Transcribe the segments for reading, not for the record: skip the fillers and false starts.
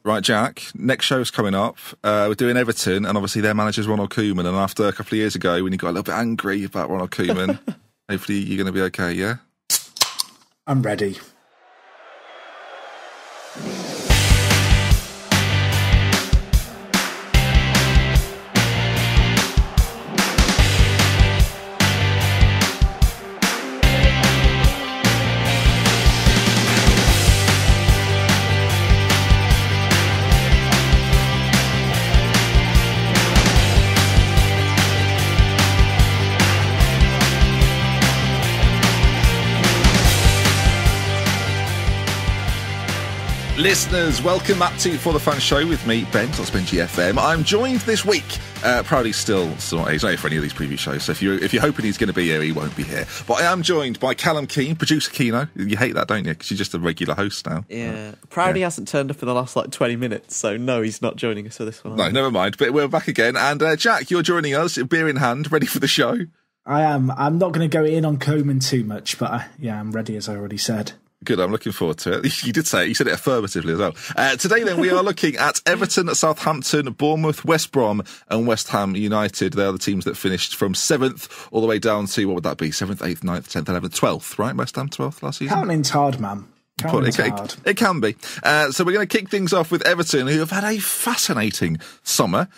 Right, Jack, next show's coming up. We're doing Everton, and obviously their manager's Ronald Koeman. And after a couple of years ago, when you got a little bit angry about Ronald Koeman, hopefully you're going to be okay, yeah? I'm ready. Listeners, welcome back to For the Fan Show with me, Ben, that's Ben GFM. I'm joined this week, proudly still not he's not here for any of these previous shows, so if you're hoping he's going to be here, he won't be here. But I am joined by Callum Keane, producer Keano. You hate that, don't you? Because you're just a regular host now. Yeah. Proud he hasn't turned up in the last 20 minutes, so no, he's not joining us for this one. No, never mind. But we're back again. And Jack, you're joining us, beer in hand, ready for the show. I am. I'm not going to go in on Koeman too much, but I'm ready, as I already said. Good, I'm looking forward to it. You did say it, you said it affirmatively as well. Today then we are looking at Everton, Southampton, Bournemouth, West Brom and West Ham United. They are the teams that finished from 7th all the way down to, what would that be, 7th, 8th, 9th, 10th, 11th, 12th, right? West Ham 12th last season? Counting's hard, man. It can be. So we're going to kick things off with Everton, who have had a fascinating summer.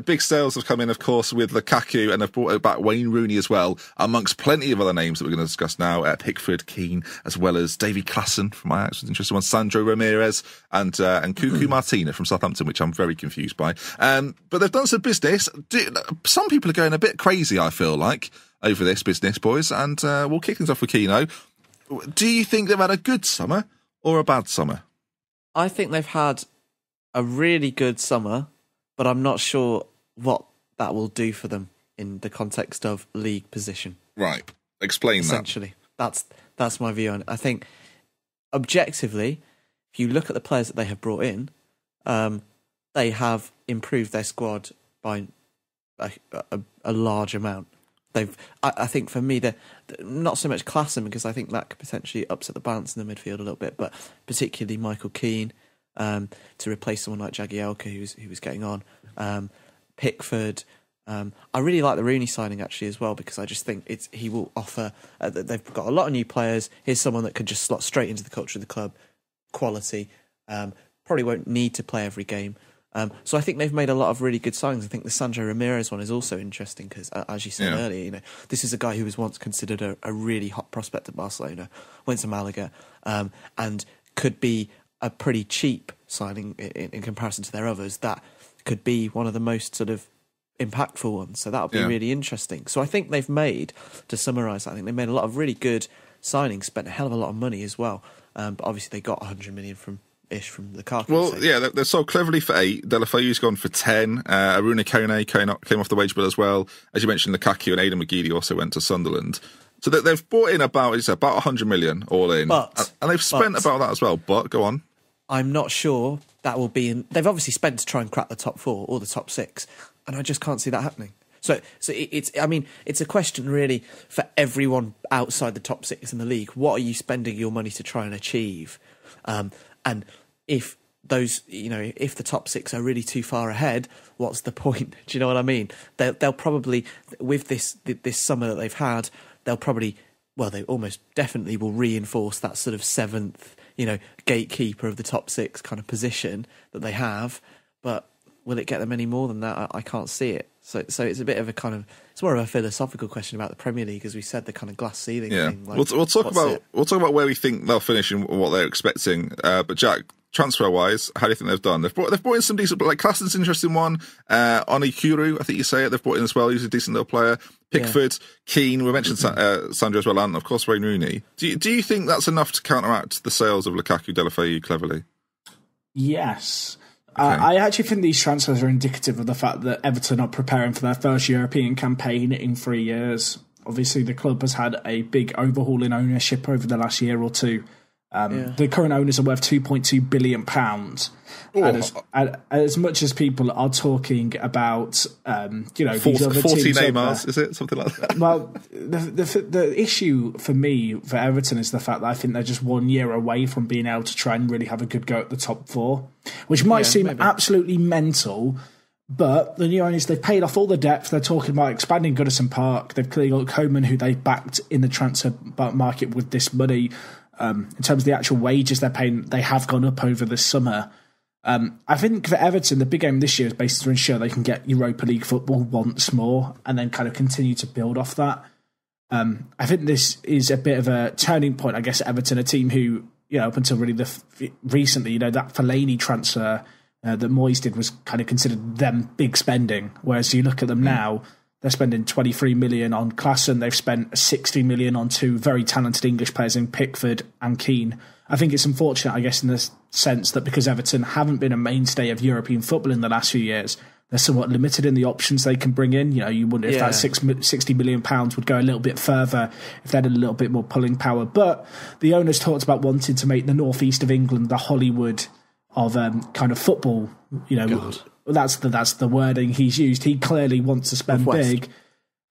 Big sales have come in, of course, with Lukaku, and have brought back Wayne Rooney as well, amongst plenty of other names that we're going to discuss now. Pickford, Keane, as well as Davy Klaassen from Ajax, was an interesting one, Sandro Ramirez, and Cuckoo Martina from Southampton, which I'm very confused by. But they've done some business. Some people are going a bit crazy, I feel like, over this business, boys, and we'll kick things off with Keano. Do you think they've had a good summer or a bad summer? I think they've had a really good summer, but I'm not sure what that will do for them in the context of league position. Right. Explain Essentially, that's my view on it. I think, objectively, if you look at the players that they have brought in, they have improved their squad by a large amount. I think for me, they're not so much Klaassen, because I think that could potentially upset the balance in the midfield a little bit, but particularly Michael Keane to replace someone like Jagielka who was getting on. Pickford. I really like the Rooney signing actually as well, because I just think he will offer. They've got a lot of new players. Here's someone that could just slot straight into the culture of the club. Quality. Probably won't need to play every game. So I think they've made a lot of really good signings. I think the Sandro Ramirez one is also interesting because, as you said earlier, this is a guy who was once considered a really hot prospect at Barcelona, went to Malaga, and could be a pretty cheap signing in comparison to their others. That could be one of the most sort of impactful ones. So that'll be really interesting. So I think they've made, to summarise, I think they made a lot of really good signings, spent a hell of a lot of money as well. But obviously they got 100 million from Lukaku. Well, they're sold cleverly for 8. Delafeu's gone for 10. Aruna Kone came off the wage bill as well. As you mentioned, Lukaku and Aidan McGeady also went to Sunderland. So they've brought in about 100 million all in. And they've spent about that as well. But, go on. I'm not sure that will be in. They've obviously spent to try and crack the top 4 or the top 6. And I just can't see that happening. So it's a question really for everyone outside the top 6 in the league. What are you spending your money to try and achieve? And if those, if the top 6 are really too far ahead, what's the point? Do you know what I mean? They'll probably, with this summer that they've had, they'll probably, they almost definitely will reinforce that sort of 7th, gatekeeper of the top 6 kind of position that they have. But will it get them any more than that? I can't see it. So it's a bit of it's more of a philosophical question about the Premier League, as we said, the kind of glass ceiling thing. We'll talk about where we think they'll finish and what they're expecting. But Jack, transfer wise, how do you think they've done? They've brought in some decent, like Klassen's an interesting one. Onikuru, I think you say it. They've brought in as well. He's a decent little player. Pickford, Keane. We mentioned Sandro as well, and of course Wayne Rooney. Do you think that's enough to counteract the sales of Lukaku, Delafeu cleverly? Yes. Okay. I actually think these transfers are indicative of the fact that Everton are preparing for their first European campaign in 3 years. Obviously, the club has had a big overhaul in ownership over the last year or two. The current owners are worth £2.2 billion. And as much as people are talking about, these other 40 teams, Neymars, is it something like that? Well, the issue for me for Everton is the fact that I think they're just 1 year away from being able to try and really have a good go at the top four, which might seem absolutely mental. But the new owners, they've paid off all the depth. They're talking about expanding Goodison Park. They've clearly got Koeman, who they backed in the transfer market with this money. In terms of the actual wages they're paying, they have gone up over the summer. I think for Everton, the big aim this year is basically to ensure they can get Europa League football once more and then kind of continue to build off that. I think this is a bit of a turning point, I guess, Everton, a team who, up until really recently, that Fellaini transfer that Moyes did was kind of considered them big spending. Whereas you look at them now, they're spending 23 million on Klaassen. They've spent 60 million on two very talented English players in Pickford and Keane. I think it's unfortunate, I guess, in the sense that because Everton haven't been a mainstay of European football in the last few years, they're somewhat limited in the options they can bring in. You wonder if that £60 million would go a little bit further if they had a little bit more pulling power. But the owners talked about wanting to make the northeast of England the Hollywood of kind of football. That's the wording he's used. He clearly wants to spend big.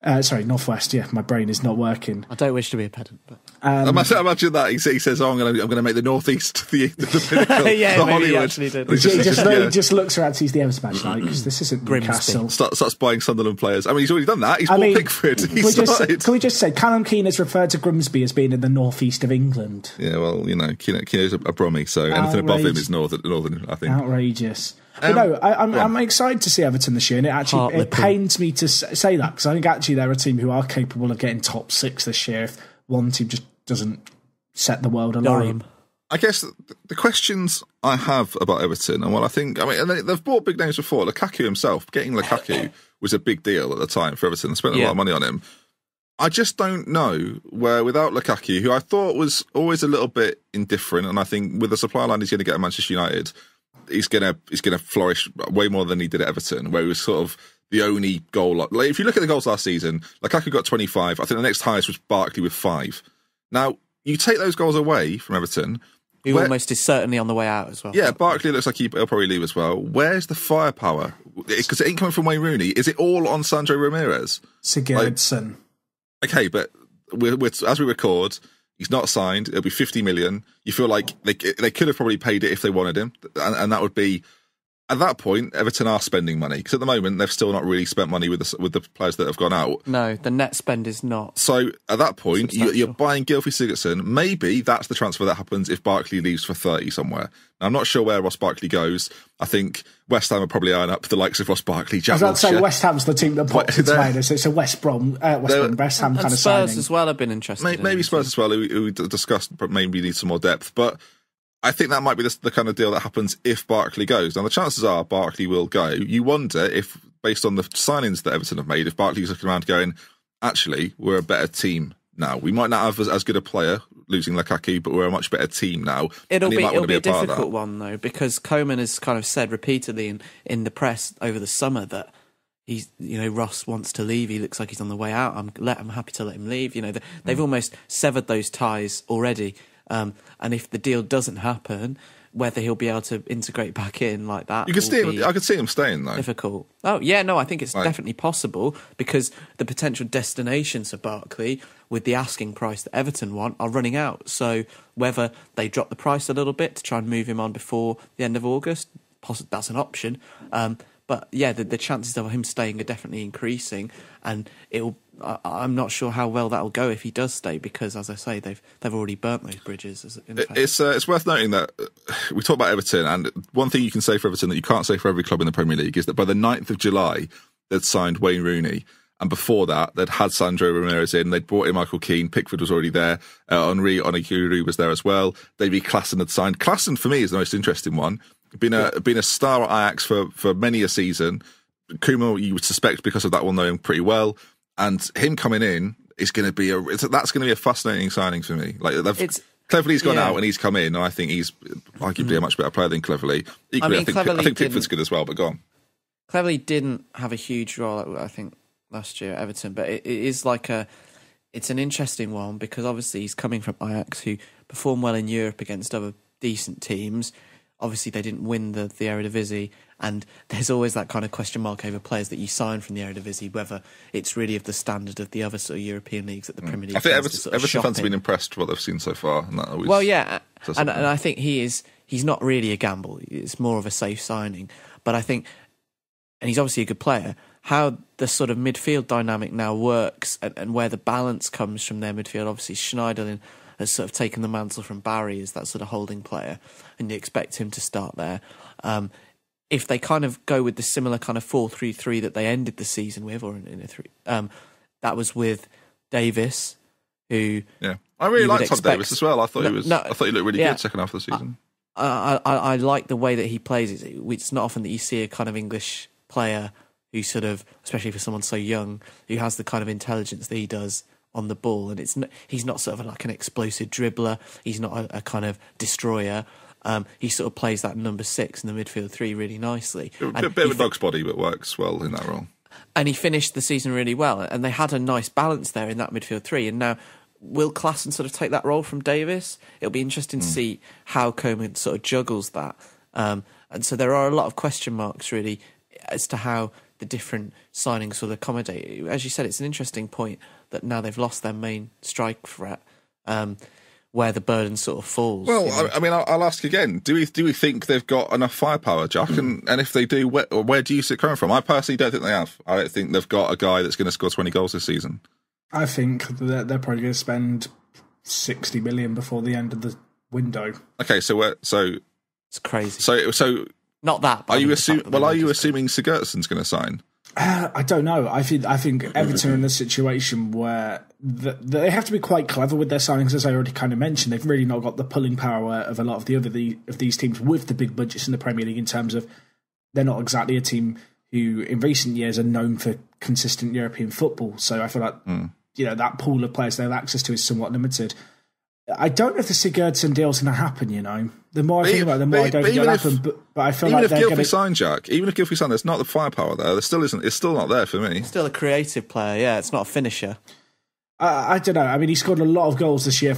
Northwest. Yeah, my brain is not working. I don't wish to be a pedant, but imagine that he says, "Oh, I'm going to make the northeast the pinnacle." Yeah, the maybe Hollywood. he actually did. He just looks around, sees the Everton match, like, because this isn't Newcastle. Starts buying Sunderland players. I mean, he's already done that. He's bought Pickford. Can we just say Callum Keane has referred to Grimsby as being in the northeast of England? Yeah, well, Keane's a Brummie, so anything above him is northern. I think. Outrageous. But no, I'm excited to see Everton this year, and it pains me to say that because I think actually they're a team who are capable of getting top six this year if one team just doesn't set the world alight. I guess the questions I have about Everton, and they've bought big names before. Lukaku himself, getting Lukaku was a big deal at the time for Everton. They spent a lot of money on him. I just don't know where, without Lukaku, who I thought was always a little bit indifferent, and I think with the supply line he's going to get at Manchester United, he's going to flourish way more than he did at Everton, where he was sort of the only goal. Like, if you look at the goals last season, Lukaku got 25. I think the next highest was Barkley with 5. Now, you take those goals away from Everton, who almost is certainly on the way out as well. Yeah, Barkley looks like he'll probably leave as well. Where's the firepower? Because it ain't coming from Wayne Rooney. Is it all on Sandro Ramirez? Sigurdsson. Okay, but we're, as we record, he's not signed. It'll be 50 million. You feel like they could have probably paid it if they wanted him, and that would be, at that point, Everton are spending money because at the moment they've still not really spent money with the players that have gone out. No, the net spend is not. So at that point, you're buying Gylfi Sigurdsson. Maybe that's the transfer that happens if Barkley leaves for 30 somewhere. Now, I'm not sure where Ross Barkley goes. I think West Ham are probably eyeing up the likes of Ross Barkley. I was about to say West Ham's the team that pops its minus. It's a West Ham kind of Spurs signing. as well have been interested. Maybe Spurs as well, who we discussed, but maybe need some more depth. But I think that might be the kind of deal that happens if Barkley goes. Now, the chances are Barkley will go. You wonder if, based on the signings that Everton have made, if Barkley's looking around going, actually, we're a better team now. We might not have as good a player, losing Lukaku, but we're a much better team now. It'll be a difficult one, though, because Koeman has kind of said repeatedly in the press over the summer that he's, Ross wants to leave. He looks like he's on the way out. I'm happy to let him leave. They've almost severed those ties already. And if the deal doesn't happen, whether he'll be able to integrate back in like that, I could see him staying though. Difficult. Oh yeah, no, I think it's definitely possible because the potential destinations for Barkley, with the asking price that Everton want, are running out. So whether they drop the price a little bit to try and move him on before the end of August, that's an option. But yeah, the chances of him staying are definitely increasing, and I'm not sure how well that'll go if he does stay because, as I say, they've already burnt those bridges. It's worth noting that we talk about Everton, and one thing you can say for Everton that you can't say for every club in the Premier League is that by the 9th of July they'd signed Wayne Rooney, and before that they'd had Sandro Ramirez in, they'd brought in Michael Keane, Pickford was already there, Henri Oniguru was there as well, David Klaassen had signed. Klaassen for me is the most interesting one. Been a star at Ajax for many a season. Kuma, you would suspect because of that, will know him pretty well, and him coming in is going to be a fascinating signing for me. Cleverly's gone out and he's come in, and I think he's arguably a much better player than Cleverly. Equally, I think Pickford's good as well, but gone. Cleverly didn't have a huge role, I think, last year at Everton, but it is it's an interesting one because obviously he's coming from Ajax, who perform well in Europe against other decent teams. Obviously, they didn't win the Eredivisie, and there's always that kind of question mark over players that you sign from the Eredivisie, whether it's really of the standard of the other sort of European leagues that the Premier League. I think Everton fans have been impressed with what they've seen so far. And that always and I think he's not really a gamble. It's more of a safe signing. But I think, and he's obviously a good player, how the sort of midfield dynamic now works and where the balance comes from their midfield. Obviously, Schneiderlin has sort of taken the mantle from Barry as that sort of holding player, and you expect him to start there. If they kind of go with the similar kind of 4-3-3 that they ended the season with, or in a 3, that was with Davis, who I really liked Tom Davis as well. I thought he looked really good second half of the season. I like the way that he plays. It's not often that you see a kind of English player who sort of, especially for someone so young, who has the kind of intelligence that he does on the ball, and he's not sort of like an explosive dribbler. He's not a kind of destroyer. He sort of plays that number 6 in the midfield 3 really nicely. A bit of a dog's body, but works well in that role. And he finished the season really well, and they had a nice balance there in that midfield 3. And now, will Klaassen sort of take that role from Davis? It'll be interesting to see how Koeman sort of juggles that. And so there are a lot of question marks really as to how the different signings will accommodate. As you said, it's an interesting point that now they've lost their main strike threat, where the burden sort of falls. Well, I mean, I'll ask again. Do we think they've got enough firepower, Jack? And if they do, where do you see it coming from? I personally don't think they have. I don't think they've got a guy that's going to score 20 goals this season. I think they're probably going to spend 60 million before the end of the window. Okay, so it's crazy. So not that. Are you assuming Sigurdsson's going to sign? I don't know. I think Everton are in a situation where they have to be quite clever with their signings, as I already kind of mentioned. They've really not got the pulling power of a lot of these teams with the big budgets in the Premier League, in terms of they're not exactly a team who in recent years are known for consistent European football. So I feel like that pool of players they have access to is somewhat limited. I don't know if the Sigurdsson deal's going to happen, The more I think about it, the more I don't think it'll happen. But I feel like they're going to... Even if Gylfi signed, there's not the firepower there. There still isn't. It's still not there for me. Still a creative player, yeah. It's not a finisher. I don't know. I mean, he scored a lot of goals this year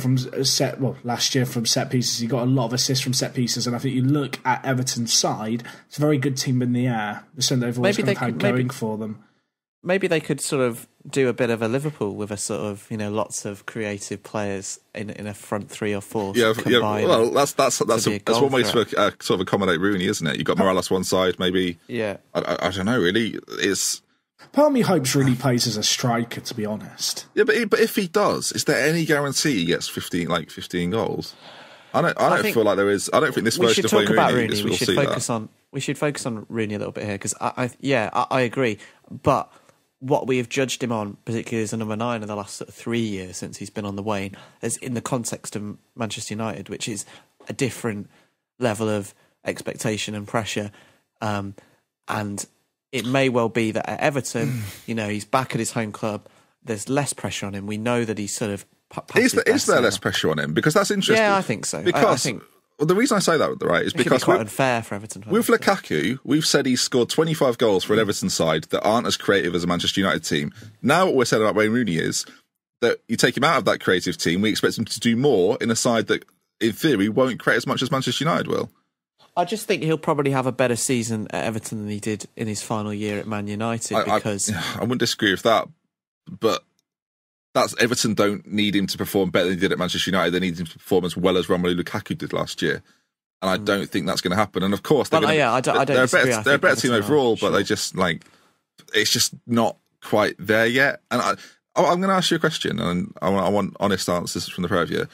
last year from set pieces. He got a lot of assists from set pieces, and I think you look at Everton's side, it's a very good team in the air. The something they've always had going for them. Maybe they could sort of do a bit of a Liverpool with a sort of, lots of creative players in a front 3 or 4. Yeah. Well, that's one way to sort of accommodate Rooney, isn't it? You've got Morales one side, maybe. Yeah. I don't know. Really, it's. Part of me hopes Rooney plays as a striker, to be honest. Yeah, but if he does, is there any guarantee he gets 15 goals? I don't feel like there is. I don't think this version of Rooney. We should focus on Rooney a little bit here, because I agree, but what we have judged him on, particularly as a number 9 in the last 3 years since he's been on the wane, is in the context of Manchester United, which is a different level of expectation and pressure. And it may well be that at Everton, he's back at his home club. There's less pressure on him. We know that he's sort of... Is there less pressure on him? Because that's interesting. Yeah, I think so. Because I think the reason I say that, right, is because it's quite unfair for Everton. With Lukaku, we've said he's scored 25 goals for an Everton side that aren't as creative as a Manchester United team. Now what we're saying about Wayne Rooney is that you take him out of that creative team, we expect him to do more in a side that, in theory, won't create as much as Manchester United will. I just think he'll probably have a better season at Everton than he did in his final year at Man United, because... I wouldn't disagree with that, but... Everton don't need him to perform better than he did at Manchester United. They need him to perform as well as Romelu Lukaku did last year. And I don't think that's going to happen. And of course, they're a better team overall, but they just it's just not quite there yet. And I'm going to ask you a question, and I want honest answers from the pair of you.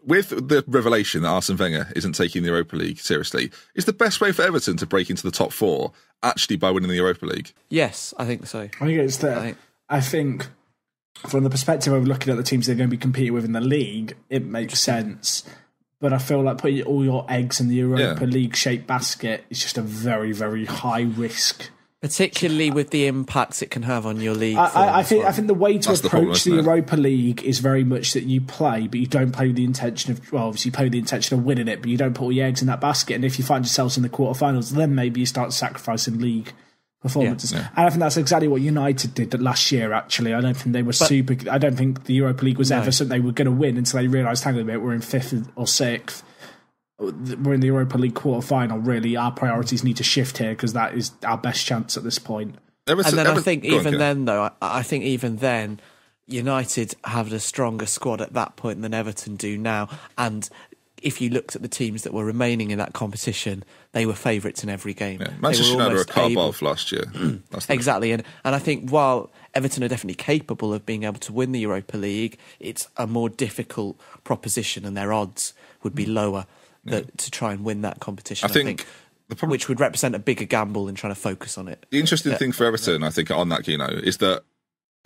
With the revelation that Arsene Wenger isn't taking the Europa League seriously, is the best way for Everton to break into the top 4 actually by winning the Europa League? Yes, I think so. I think it's there. I think from the perspective of looking at the teams they're going to be competing with in the league, it makes sense. But I feel like putting all your eggs in the Europa League-shaped basket is just a very, very high risk. Particularly with the impacts it can have on your league. I think the way to approach the Europa League is very much that you play, but you don't play with the intention of... Well, obviously you play with the intention of winning it, but you don't put all your eggs in that basket. And if you find yourselves in the quarterfinals, then maybe you start sacrificing league performances. And I think that's exactly what United did last year, actually. I don't think they were I don't think the Europa League was ever something they were going to win until they realised, hang on a minute, we're in 5th or 6th. We're in the Europa League quarter-final. Really, our priorities need to shift here because that is our best chance at this point. I think even then, United have a stronger squad at that point than Everton do now. And if you looked at the teams that were remaining in that competition, they were favourites in every game. Yeah. Manchester United were a Carabao last year. Exactly. And I think while Everton are definitely capable of being able to win the Europa League, it's a more difficult proposition and their odds would be lower to try and win that competition. I think which would represent a bigger gamble in trying to focus on it. The interesting thing for Everton, I think, on that, is that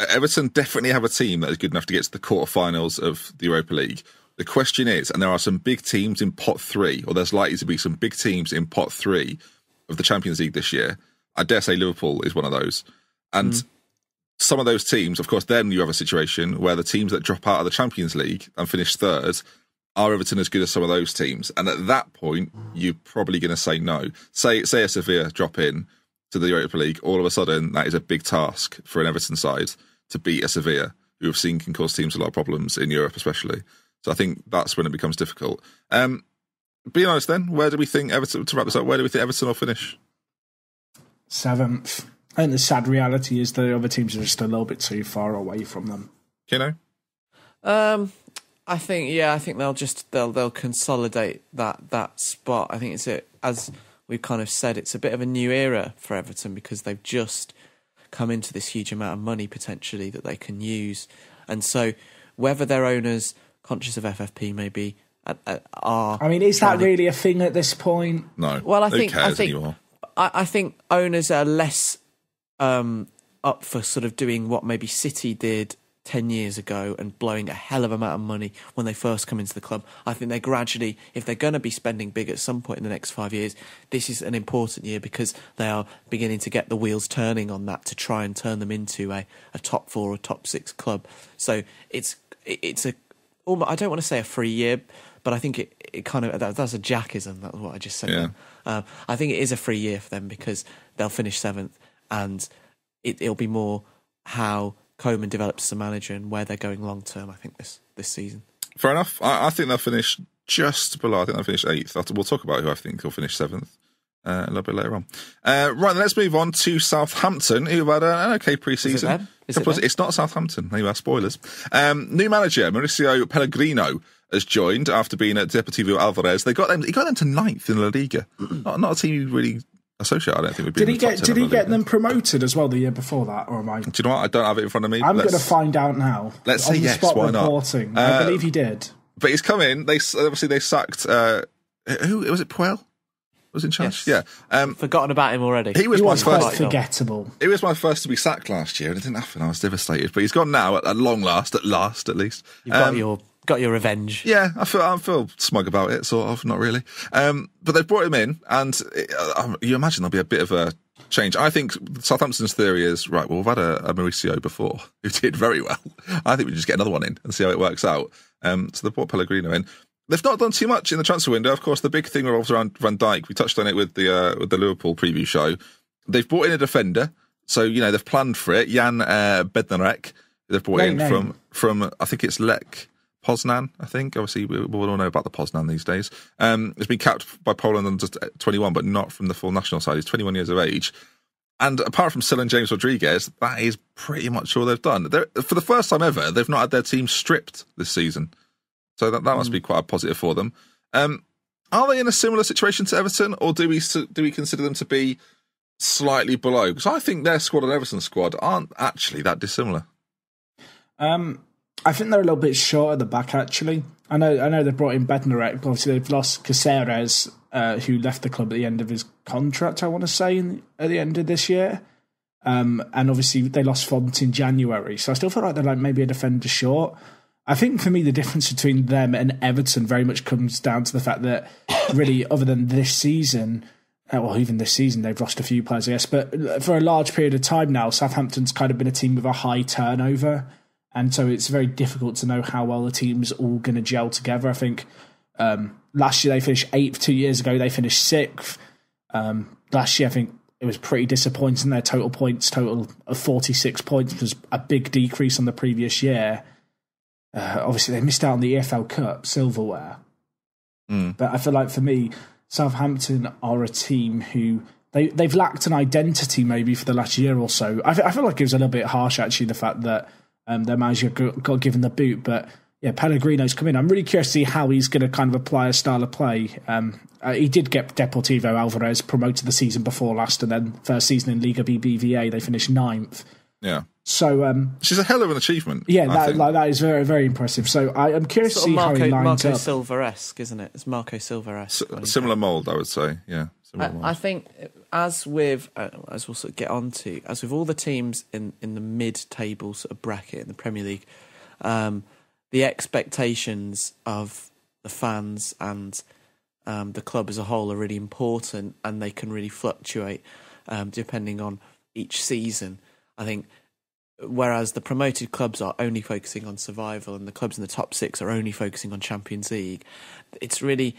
Everton definitely have a team that is good enough to get to the quarterfinals of the Europa League. The question is, and there are some big teams in pot 3, or there's likely to be some big teams in pot 3 of the Champions League this year. I dare say Liverpool is one of those. And some of those teams, of course, then you have a situation where the teams that drop out of the Champions League and finish 3rd, are Everton as good as some of those teams? And at that point, you're probably going to say no. Say a Sevilla drop in to the Europa League, all of a sudden, that is a big task for an Everton side to beat a Sevilla, who we've seen can cause teams a lot of problems in Europe especially. So I think that's when it becomes difficult. Being honest then, where do we think Everton, to wrap this up, where do we think Everton will finish? 7th. I think the sad reality is the other teams are just a little bit too far away from them. I think they'll consolidate that spot. I think as we've kind of said, it's a bit of a new era for Everton because they've just come into this huge amount of money potentially that they can use. And so whether their owners, conscious of FFP maybe, are... I mean, is that really a thing at this point? No. Well, I think owners are less up for sort of doing what maybe City did 10 years ago and blowing a hell of an amount of money when they first come into the club. I think they gradually, if they're going to be spending big at some point in the next 5 years, this is an important year because they are beginning to get the wheels turning on that to try and turn them into a top 4 or top 6 club. So it's a, I don't want to say a free year, but I think it kind of, that's a Jackism, that's what I just said. Yeah. I think it is a free year for them because they'll finish 7th and it'll be more how Koeman develops as a manager and where they're going long term, I think, this season. Fair enough. I think they'll finish just below. I think they'll finish 8th. We'll talk about who I think will finish 7th a little bit later on. Right, then let's move on to Southampton, who've had an okay pre-season. It's not Southampton. Anyway, spoilers. New manager, Mauricio Pellegrino, has joined after being at Deportivo Alvarez. He got them to 9th in La Liga. Not a team you really... associate, I don't think would be. Did he get them promoted as well the year before that, or am I? Do you know what? I don't have it in front of me. I'm going to find out now. Let's say yes. Why reporting. not? I believe he did. But he's come in. They sacked. Who was it? Puel was in charge. Yes. Yeah. Forgotten about him already. He was quite forgettable. He was my first to be sacked last year, and it didn't happen. I was devastated. But he's gone now at long last. At least. You've got your revenge. Yeah, I feel smug about it, sort of, not really. But they've brought him in, and you imagine there'll be a bit of a change. I think Southampton's theory is, right, well, we've had a Mauricio before who did very well. I think we just get another one in and see how it works out. So they brought Pellegrino in. They've not done too much in the transfer window. Of course, the big thing revolves around Van Dijk. We touched on it with the Liverpool preview show. They've brought in a defender, so they've planned for it. Jan Bednarek. They've brought in from I think it's Lech Poznan, I think. Obviously, we all know about the Poznan these days. He's been capped by Poland under 21, but not from the full national side. He's 21 years of age. And apart from Sil and James Rodriguez, that is pretty much all they've done. For the first time ever, they've not had their team stripped this season. So that must be quite a positive for them. Are they in a similar situation to Everton, or do we consider them to be slightly below? Because I think their squad and Everton's squad aren't actually that dissimilar. I think they're a little bit short at the back, actually. I know they brought in Bednarek, but obviously they've lost Caceres, who left the club at the end of his contract, I want to say, at the end of this year. And obviously they lost Font in January. So I still feel like they're maybe a defender short. I think for me the difference between them and Everton very much comes down to the fact that really, other than this season, well, even this season, they've lost a few players, I guess, but for a large period of time now, Southampton's kind of been a team with a high turnover. And so it's very difficult to know how well the team's all going to gel together. I think last year they finished 8th. 2 years ago they finished 6th. Last year I think it was pretty disappointing. Their total of 46 points was a big decrease on the previous year. Obviously, they missed out on the EFL Cup silverware. But I feel like for me, Southampton are a team who they've lacked an identity maybe for the last year or so. I feel like it was a little bit harsh, actually, the fact that their manager got given the boot. But yeah, Pellegrino's come in. I'm really curious to see how he's going to kind of apply a style of play. He did get Deportivo Alvarez promoted the season before last, and then first season in Liga BBVA, they finished 9th. Yeah. So, she's a hell of an achievement. Yeah, that is very, very impressive. So I'm curious to see how he lines Marco up. Silva-esque, isn't it? It's Marco Silva-esque. Similar mould, I would say. Yeah. I think as we'll sort of get on to, as with all the teams in the mid-table sort of bracket in the Premier League, the expectations of the fans and the club as a whole are really important, and they can really fluctuate depending on each season. I think whereas the promoted clubs are only focusing on survival and the clubs in the top 6 are only focusing on Champions League, it's really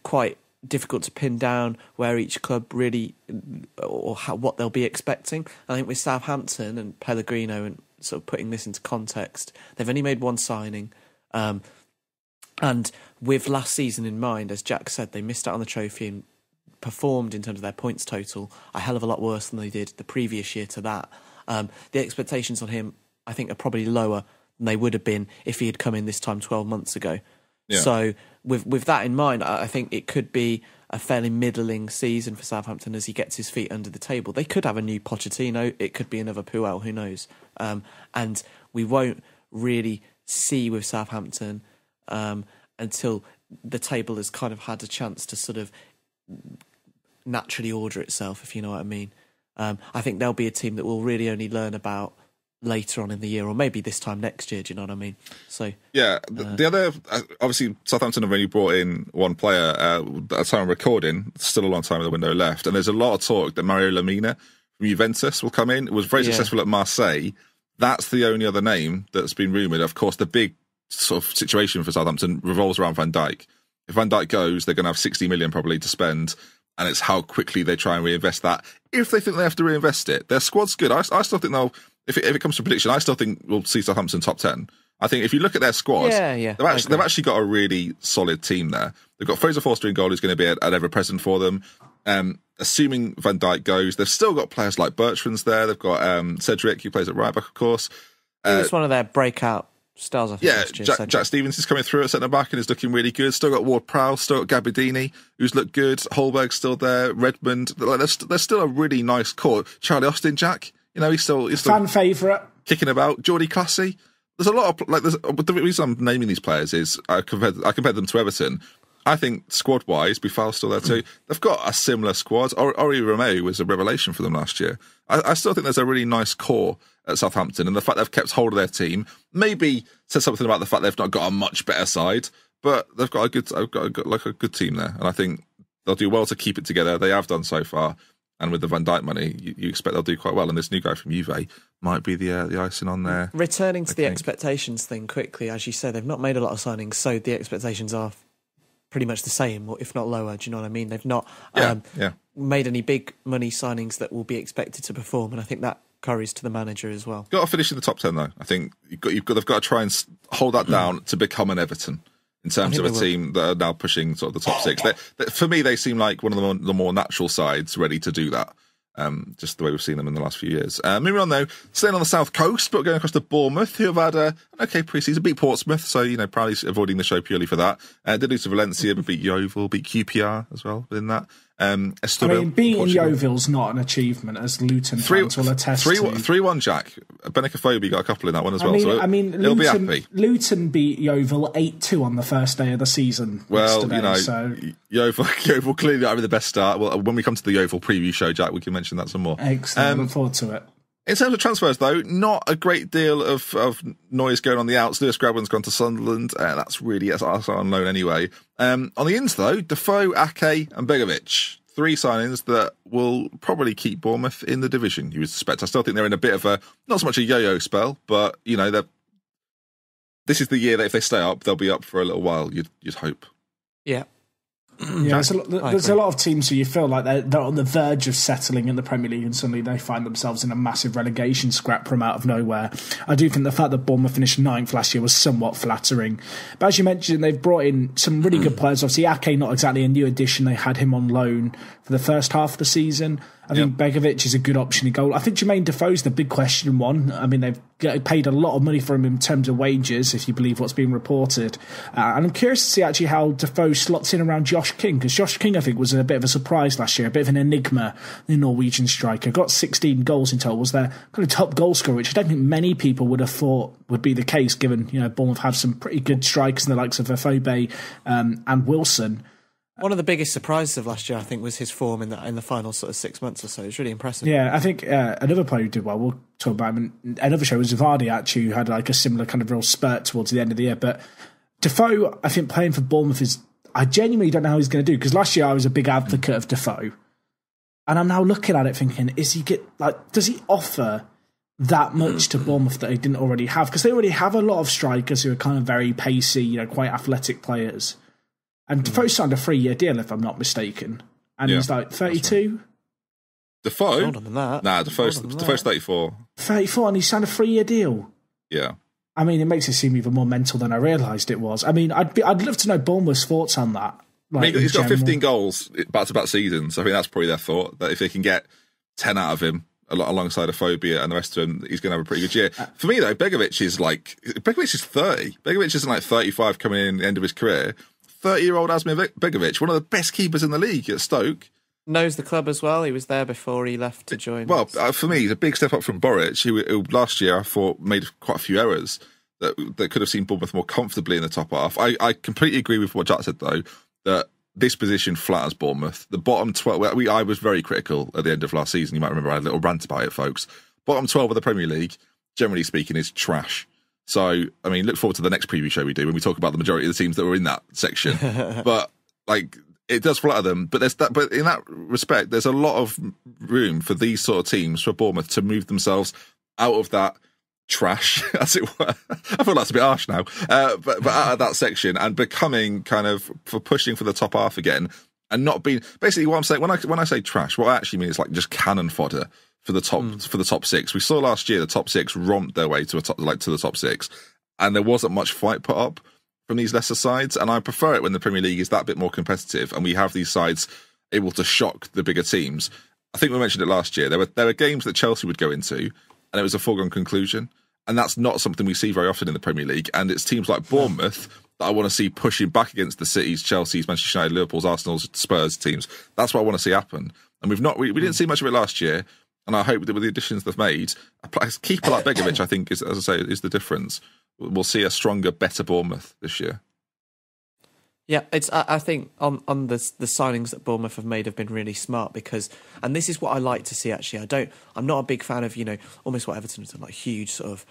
quite difficult to pin down where each club really or what they'll be expecting. I think with Southampton and Pellegrino, and sort of putting this into context, they've only made one signing, and with last season in mind, as Jack said, they missed out on the trophy and performed in terms of their points total a hell of a lot worse than they did the previous year to that. The expectations on him, I think, are probably lower than they would have been if he had come in this time 12 months ago. Yeah. So with that in mind, I think it could be a fairly middling season for Southampton as he gets his feet under the table. They could have a new Pochettino. It could be another Puel, who knows? And we won't really see with Southampton until the table has kind of had a chance to sort of naturally order itself, if you know what I mean. I think they'll be a team that we'll really only learn about later on in the year, or maybe this time next year. Do you know what I mean? So yeah, the other, obviously Southampton have only brought in one player at the time of recording. Still a long time of the window left, and there's a lot of talk that Mario Lemina from Juventus will come in. It was very successful at Marseille. That's the only other name that's been rumoured. Of course, the big sort of situation for Southampton revolves around Van Dijk. If Van Dijk goes, they're going to have 60 million probably to spend, and it's how quickly they try and reinvest that. If they think they have to reinvest it, their squad's good. I still think they'll. If it comes to prediction, I still think we'll see Southampton top 10. I think if you look at their squad, they've actually got a really solid team there. They've got Fraser Forster in goal, who's going to be at ever-present for them. Assuming Van Dijk goes, they've still got players like Bertrand's there. They've got Cedric, who plays at right back, of course. It's one of their breakout stars, I think. Yeah, Jack Stevens is coming through at centre-back and is looking really good. Still got Ward-Prowse, still got Gabbiadini, who's looked good. Holberg's still there. Redmond. There's still a really nice core. Charlie Austin, Jack. You know, he's still fan favourite, kicking about. Geordie Classy. There's a lot of the reason I'm naming these players is I compared them to Everton. I think squad wise, Bufal's still there too. They've got a similar squad. Ori Romeu was a revelation for them last year. I still think there's a really nice core at Southampton, and the fact they've kept hold of their team maybe says something about the fact they've not got a much better side, but they've got a good team there, and I think they'll do well to keep it together. They have done so far. And with the Van Dijk money, you expect they'll do quite well. And this new guy from Juve might be the icing on there. Returning to the expectations thing quickly, as you said, they've not made a lot of signings, so the expectations are pretty much the same, or if not lower. Do you know what I mean? They've not made any big money signings that will be expected to perform, and I think that carries to the manager as well. Got to finish in the top 10 though. I think they've got to try and hold that down to become an Everton. In terms of a team that are now pushing sort of the top 6. For me, they seem like one of the more natural sides ready to do that. Just the way we've seen them in the last few years. Moving on though, staying on the south coast, but going across to Bournemouth, who have had an okay pre-season, beat Portsmouth, so probably avoiding the show purely for that. Did lose to Valencia, but beat Yeovil, beat QPR as well within that. Beating Yeovil's not an achievement, as Luton fans will attest to. 3-1, Jack. Benicophobe got a couple in that one as well. He'll be happy. Luton beat Yeovil 8-2 on the first day of the season. Well, Yeovil clearly not having the best start. Well, when we come to the Yeovil preview show, Jack, we can mention that some more. Excellent. Look forward to it. In terms of transfers, though, not a great deal of noise going on the outs. Lewis Grabban's gone to Sunderland. That's on loan anyway. On the ins, though, Defoe, Ake and Begovic. 3 signings that will probably keep Bournemouth in the division, you would suspect. I still think they're in a bit of a, not so much a yo-yo spell, but, this is the year that if they stay up, they'll be up for a little while, you'd hope. Yeah. Yeah, there's a lot of teams who you feel like they're on the verge of settling in the Premier League and suddenly they find themselves in a massive relegation scrap from out of nowhere. I do think the fact that Bournemouth finished 9th last year was somewhat flattering. But as you mentioned, they've brought in some really good players. Obviously, Ake, not exactly a new addition. They had him on loan for the first half of the season. I think Begovic is a good option in goal. I think Jermaine Defoe's the big question one. I mean, they've paid a lot of money for him in terms of wages, if you believe what's being reported. And I'm curious to see actually how Defoe slots in around Josh King, because Josh King, I think, was a bit of a surprise last year, a bit of an enigma, the Norwegian striker. Got 16 goals in total, was their kind of top goal scorer, which I don't think many people would have thought would be the case, given Bournemouth have some pretty good strikers in the likes of Afobe and Wilson. One of the biggest surprises of last year, I think, was his form in the final sort of 6 months or so. It was really impressive. Yeah, I think another player who did well, we'll talk about him in another show, was Vardy, actually, who had like a similar kind of real spurt towards the end of the year. But Defoe, I think playing for Bournemouth I genuinely don't know how he's going to do, because last year I was a big advocate of Defoe. And I'm now looking at it thinking, does he offer that much to Bournemouth that he didn't already have? Because they already have a lot of strikers who are kind of very pacey, quite athletic players. And Defoe signed a 3-year deal, if I'm not mistaken. And he's like 32. Defoe? Older than that. Nah, Defoe's 34. 34, and he signed a 3-year deal. Yeah. I mean, it makes it seem even more mental than I realised it was. I mean, I'd love to know Bournemouth's thoughts on that. He's got 15 goals back-to-back seasons, so I think that's probably their thought, that if they can get 10 out of him, alongside a Phobia and the rest of them, he's going to have a pretty good year. For me, though, Begovic is 30. Begovic isn't like 35 coming in at the end of his career. 30-year-old Asmir Begovic, one of the best keepers in the league at Stoke. Knows the club as well. He was there before he left to join. Well, for me, he's a big step up from Boric, who last year I thought made quite a few errors that could have seen Bournemouth more comfortably in the top half. I completely agree with what Jack said, though, that this position flatters Bournemouth. The bottom 12, I was very critical at the end of last season. You might remember I had a little rant about it, folks. Bottom 12 of the Premier League, generally speaking, is trash. So, I mean, look forward to the next preview show we do when we talk about the majority of the teams that were in that section. But, it does flatter them. But in that respect, there's a lot of room for these sort of teams, for Bournemouth, to move themselves out of that trash, as it were. I feel that's a bit harsh now. But out of that section and becoming kind of for pushing for the top half again, and not being basically what I'm saying when I say trash, what I actually mean is like just cannon fodder for the top six. We saw last year the top six romped their way to the top six, and there wasn't much fight put up from these lesser sides. And I prefer it when the Premier League is that bit more competitive and we have these sides able to shock the bigger teams. I think we mentioned it last year. There were games that Chelsea would go into, and it was a foregone conclusion. And that's not something we see very often in the Premier League. And it's teams like Bournemouth that I want to see pushing back against the Cities, Chelsea's, Manchester United, Liverpool's, Arsenal's, Spurs teams. That's what I want to see happen. And we didn't see much of it last year. And I hope that with the additions they've made, a keeper like Begovic, I think, is, as I say, is the difference. We'll see a stronger, better Bournemouth this year. Yeah, I think on the signings that Bournemouth have made have been really smart because, and this is what I like to see actually. I'm not a big fan of, almost what Everton have done, like huge sort of,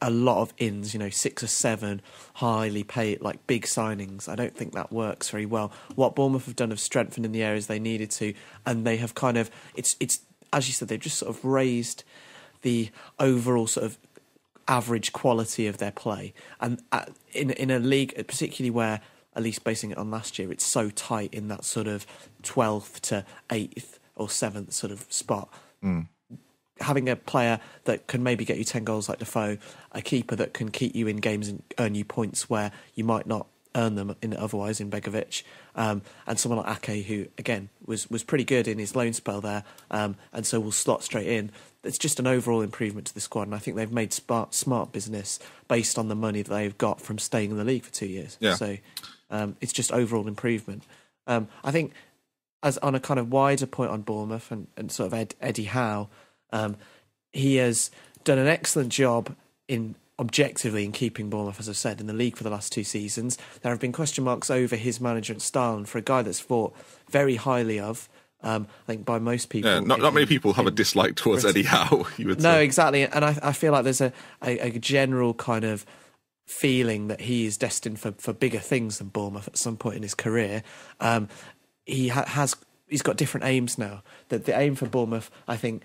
a lot of ins, 6 or 7 highly paid, like big signings. I don't think that works very well. What Bournemouth have done is strengthened in the areas they needed to, and they have kind of, it's as you said, they've just sort of raised the overall sort of average quality of their play. And in a league, particularly where, at least basing it on last year, it's so tight in that sort of 12th to 8th or 7th sort of spot. Having a player that can maybe get you 10 goals like Defoe, a keeper that can keep you in games and earn you points where you might not earn them otherwise in Begovic, and someone like Ake, who, again, was pretty good in his loan spell there, and so will slot straight in. It's just an overall improvement to the squad, and I think they've made smart business based on the money that they've got from staying in the league for 2 years. Yeah. So it's just overall improvement. I think, as on a kind of wider point on Bournemouth and sort of Eddie Howe, he has done an excellent job objectively in keeping Bournemouth, as I've said, in the league for the last 2 seasons. There have been question marks over his management style, and for a guy that's thought very highly of, I think by most people... Yeah, not many people have a dislike towards Eddie Howe, you would say. No, exactly. And I feel like there's a general kind of feeling that he is destined for bigger things than Bournemouth at some point in his career. He's got different aims now. The aim for Bournemouth, I think,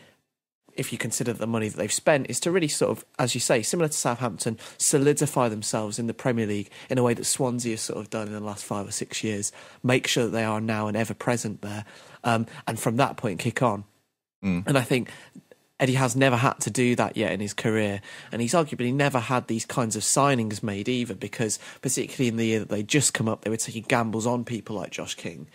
if you consider the money that they've spent, is to really sort of, as you say, similar to Southampton, solidify themselves in the Premier League in a way that Swansea has sort of done in the last 5 or 6 years. Make sure that they are now and ever present there, and from that point kick on. And I think Eddie has never had to do that yet in his career, and he's arguably never had these kinds of signings made either, because particularly in the year that they just come up, they were taking gambles on people like Josh King.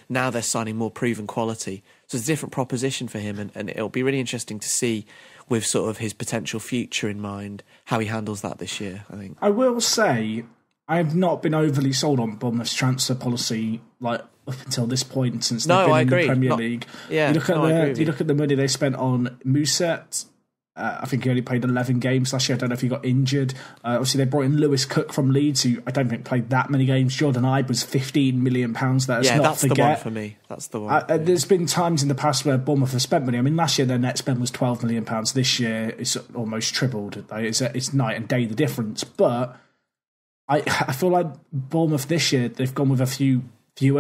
Now they're signing more proven quality, so it's a different proposition for him, and it'll be really interesting to see, with sort of his potential future in mind, how he handles that this year, I think. I will say, I've not been overly sold on Bournemouth's transfer policy, like, up until this point, since they've been in the Premier League. Yeah, you look at the money they spent on Muset. I think he only played 11 games last year. I don't know if he got injured. Obviously, they brought in Lewis Cook from Leeds, who I don't think played that many games. Jordan Ibe was £15 million. Let's not that's forget. The one for me. That's the one. There's been times in the past where Bournemouth have spent money. I mean, last year their net spend was £12 million. This year it's almost tripled. It's night and day the difference. But I feel like Bournemouth this year, they've gone with a fewer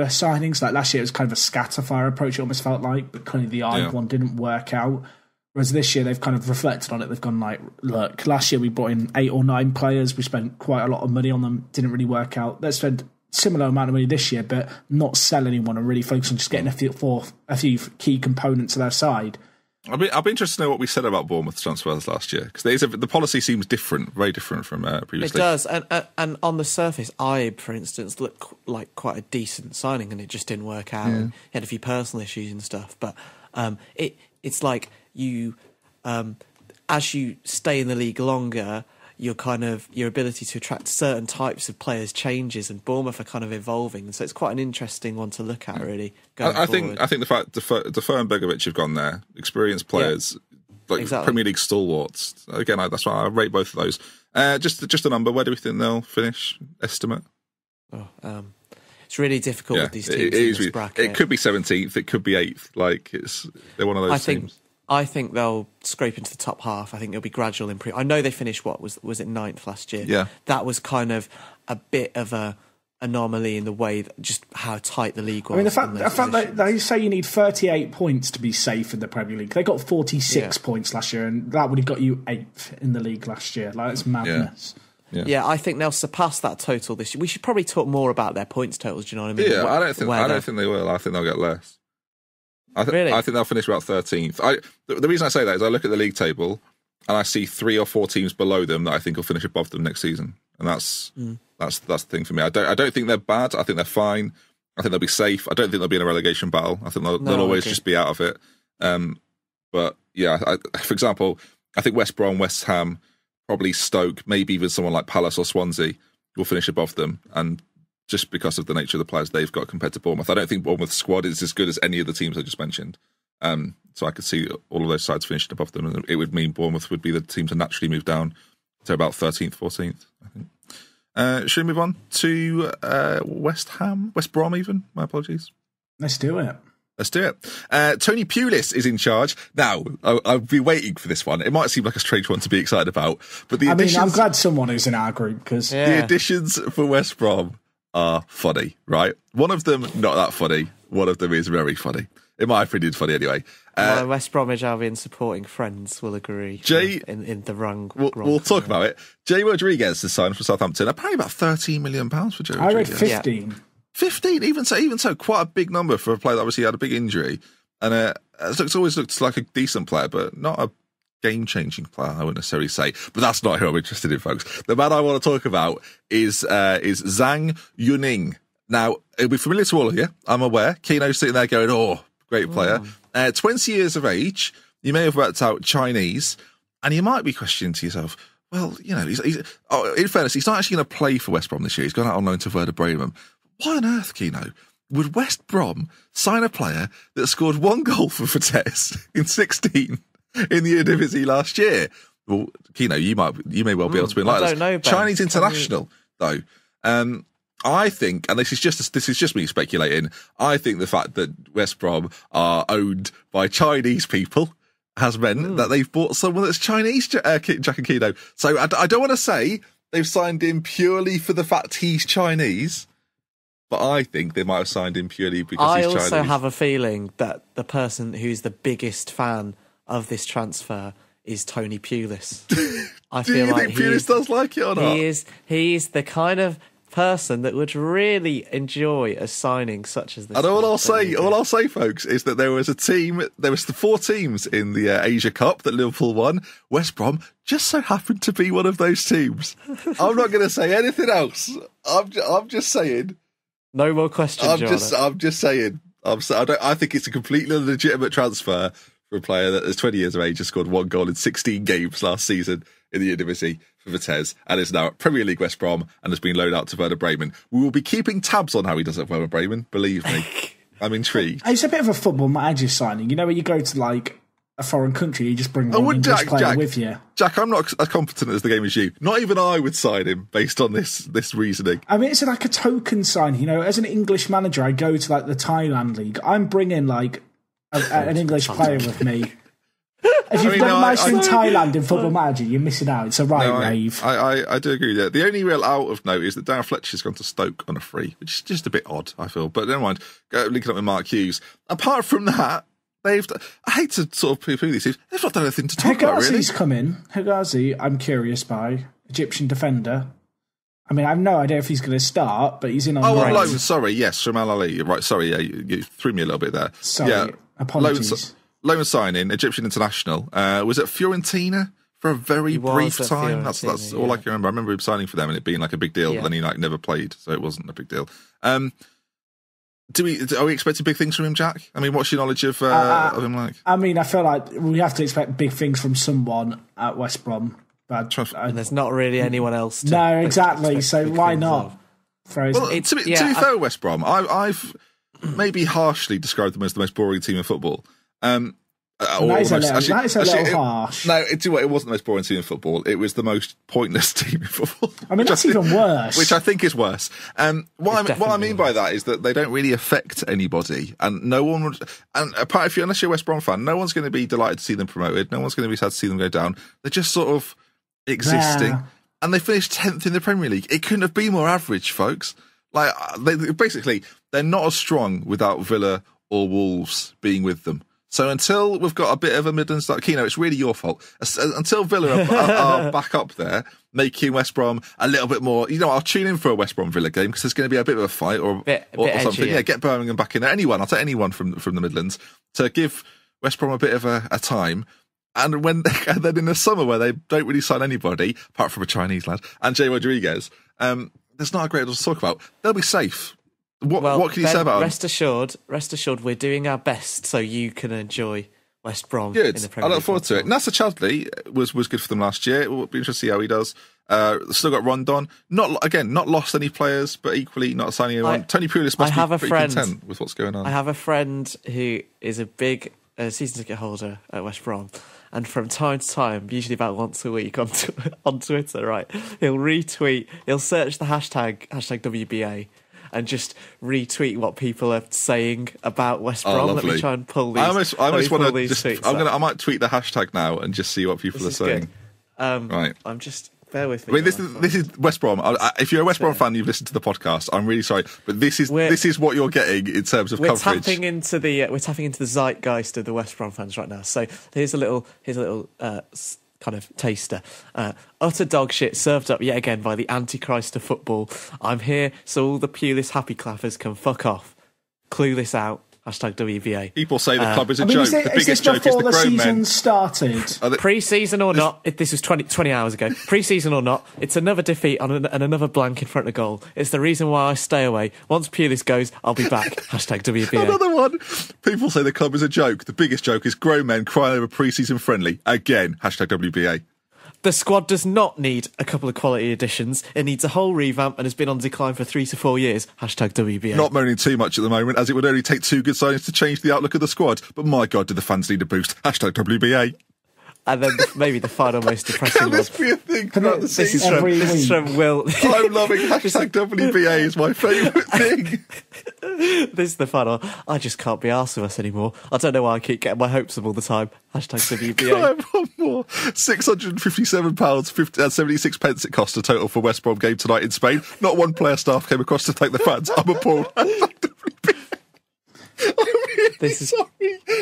signings. Like last year, it was kind of a scatterfire approach, it almost felt like, but clearly the Ibe one didn't work out. Whereas this year, they've kind of reflected on it. They've gone like, look, last year we brought in 8 or 9 players. We spent quite a lot of money on them. Didn't really work out. Let's spend similar amount of money this year, but not sell anyone and really focus on just getting a few key components of their side. I'll be interested to know what we said about Bournemouth transfers last year, because the policy seems different, very different from previously. It does, and on the surface, Ibe, for instance, looked like quite a decent signing, and it just didn't work out. And he had a few personal issues and stuff, but it's like you, as you stay in the league longer, your ability to attract certain types of players changes, and Bournemouth are kind of evolving, so it's quite an interesting one to look at, really. I think the fact Defoe and Begovic have gone there, experienced players, Premier League stalwarts. Again, that's why I rate both of those. Just a number. Where do we think they'll finish? Estimate? It's really difficult with these teams in this bracket. It could be 17th. It could be 8th. They're one of those teams. I think they'll scrape into the top half. I think it'll be gradual improvement. I know they finished, was it 9th last year? Yeah. That was kind of a bit of a anomaly in the way that just how tight the league was. I mean, the fact that they say you need 38 points to be safe in the Premier League. They got 46 points last year, and that would have got you 8th in the league last year. Like, it's madness. Yeah, I think they'll surpass that total this year. We should probably talk more about their points totals, do you know what I mean? Yeah, I don't think they will. I think they'll get less. Really? I think they'll finish about 13th. The reason I say that is I look at the league table and I see 3 or 4 teams below them that I think will finish above them next season, and that's the thing for me. I don't think they're bad. I think they're fine. I think they'll be safe. I don't think they'll be in a relegation battle. I think they'll always just be out of it. But yeah, for example, I think West Brom, West Ham, probably Stoke, maybe even someone like Palace or Swansea will finish above them, and just because of the nature of the players they've got compared to Bournemouth. I don't think Bournemouth's squad is as good as any of the teams I just mentioned. So I could see all of those sides finishing above them, and it would mean Bournemouth would be the team to naturally move down to about 13th, 14th, I think. Should we move on to West Ham? West Brom even? My apologies. Let's do it. Tony Pulis is in charge. Now, I'll be waiting for this one. It might seem like a strange one to be excited about, but I'm glad someone who's in our group, because the additions for West Brom are funny, right? One of them, not that funny. One of them is very funny. In my opinion, funny anyway. West Bromwich Albion supporting friends will agree in the wrong. We'll talk about it. Jay Rodriguez has signed for Southampton. Apparently about £13 million for Jay Rodriguez. I read 15. Yeah. 15, even so, quite a big number for a player that obviously had a big injury. And it's always looked like a decent player, but not a game-changing player, I wouldn't necessarily say. But that's not who I'm interested in, folks. The man I want to talk about is Zhang Yuning. Now, it'll be familiar to all of you, I'm aware. Kino's sitting there going, oh, great player. 20 years of age, you may have worked out Chinese, and you might be questioning to yourself, well, you know, in fairness, he's not actually going to play for West Brom this year. He's gone out on loan to Werder Bremen. Why on earth, Kino, would West Brom sign a player that scored 1 goal for Vitesse in 16 in the Eredivisie last year? Well, Kino, you may well be able to be like this. Know, Chinese international, though. I think, and this is just me speculating, I think the fact that West Brom are owned by Chinese people has meant that they've bought someone that's Chinese, Jack and Kino. So I don't want to say they've signed him purely for the fact he's Chinese, but I think they might have signed him purely because he's Chinese. I also have a feeling that the person who's the biggest fan of this transfer is Tony Pulis. I Do you think Pulis does like it or not? He is the kind of person that would really enjoy a signing such as this. And all I'll say, folks, is that there was the 4 teams in the Asia Cup that Liverpool won. West Brom just so happened to be one of those teams. I'm not going to say anything else. I'm just saying. No more questions. I'm just saying. I think it's a completely legitimate transfer for a player that is 20 years of age, has scored 1 goal in 16 games last season in the Eredivisie for Vitesse, and is now at Premier League West Brom and has been loaned out to Werder Bremen. We will be keeping tabs on how he does at Werder Bremen, believe me. I'm intrigued. It's a bit of a football manager signing. You know, when you go to like a foreign country, you just bring one English player with you. Jack, I'm not as competent as the game as you. Not even I would sign him based on this reasoning. I mean, it's like a token sign. You know, as an English manager, I go to like the Thailand league. I'm bringing like an English player with me. If you've got a match in Thailand in Football Manager, you're missing out. It's a rave. I do agree with that. The only real out of note is that Darren Fletcher's gone to Stoke on a free, which is just a bit odd, I feel. But never mind. Linking up with Mark Hughes. Apart from that, I hate to sort of poo-poo these teams. They've not done anything to talk about, really. Hegazi's come in. Hegazi, I'm curious by. Egyptian defender. I mean, I have no idea if he's going to start, but he's in on loan. Sorry, yes, Jamal Ali. Right, sorry, yeah, you threw me a little bit there. Sorry, apologies. Loan signing, Egyptian international. Was it Fiorentina for a very brief time? That's all I can remember. I remember him signing for them and it being like a big deal, but then he never played, so it wasn't a big deal. Are we expecting big things from him, Jack? I mean, what's your knowledge of him like? I mean, I feel like we have to expect big things from someone at West Brom. But and there's not really anyone else. No, exactly. So why not? Well, to be fair, West Brom, I've maybe harshly described them as the most boring team in football. That is a little harsh. No, it wasn't the most boring team in football. It was the most pointless team in football. I mean, that's even worse. Which I think is worse. What I mean by that is that they don't really affect anybody, and no one would. And apart unless you're a West Brom fan, no one's going to be delighted to see them promoted. No one's going to be sad to see them go down. They're just sort of existing, and they finished 10th in the Premier League. It couldn't have been more average, folks. Like they're not as strong without Villa or Wolves being with them. So until we've got a bit of a Midlands like Keno, it's really your fault. Until Villa are back up there, making West Brom a little bit more. You know, I'll tune in for a West Brom Villa game because there's going to be a bit of a fight or something. Yeah, get Birmingham back in there. I'll take anyone from the Midlands to give West Brom a bit of a time. And then in the summer where they don't really sign anybody apart from a Chinese lad and Jay Rodriguez, there's not a great deal to talk about. They'll be safe. What can you say about them? Rest assured, we're doing our best so you can enjoy West Brom. Good. In the Premier League. I look forward to it. Nasser Chadli was good for them last year. It will be interesting to see how he does. Still got Rondon. Not lost any players, but equally not signing anyone. Tony Pulis must be pretty content with what's going on. I have a friend who is a big season ticket holder at West Brom. And from time to time, usually about once a week on Twitter, right, he'll search the hashtag WBA and just retweet what people are saying about West Brom. Let me try and pull these. I almost want to. I might tweet the hashtag now and just see what people are saying. Right, I'm just. Bear with me. I mean, this is West Brom. If you're a West Brom fan, you've listened to the podcast. I'm really sorry, but this is what you're getting in terms of coverage. We're tapping into the zeitgeist of the West Brom fans right now. So here's a little kind of taster. Utter dog shit served up yet again by the Antichrist of football. I'm here so all the Pulis happy clappers can fuck off. Clue this out. Hashtag WBA. People say the club is a joke. The biggest joke is the grown men. Started. Pre-season or not, this was 20 hours ago. Pre-season or not, it's another defeat and another blank in front of goal. It's the reason why I stay away. Once Pulis goes, I'll be back. Hashtag WBA. Another one. People say the club is a joke. The biggest joke is grown men crying over pre-season friendly. Again, hashtag WBA. The squad does not need a couple of quality additions. It needs a whole revamp and has been on decline for 3 to 4 years. Hashtag WBA. Not moaning too much at the moment, as it would only take 2 good signings to change the outlook of the squad. But my God, do the fans need a boost? Hashtag WBA. And then maybe the final most depressing Can this be a thing throughout the season? This is from Will. I'm loving hashtag WBA is my favourite thing. This is the final. I just can't be arsed with us anymore. I don't know why I keep getting my hopes up all the time. Hashtag WBA. Can I have one more? £657.76 pence it cost a total for West Brom game tonight in Spain. Not one player staff came across to thank the fans. I'm appalled. I'm really sorry.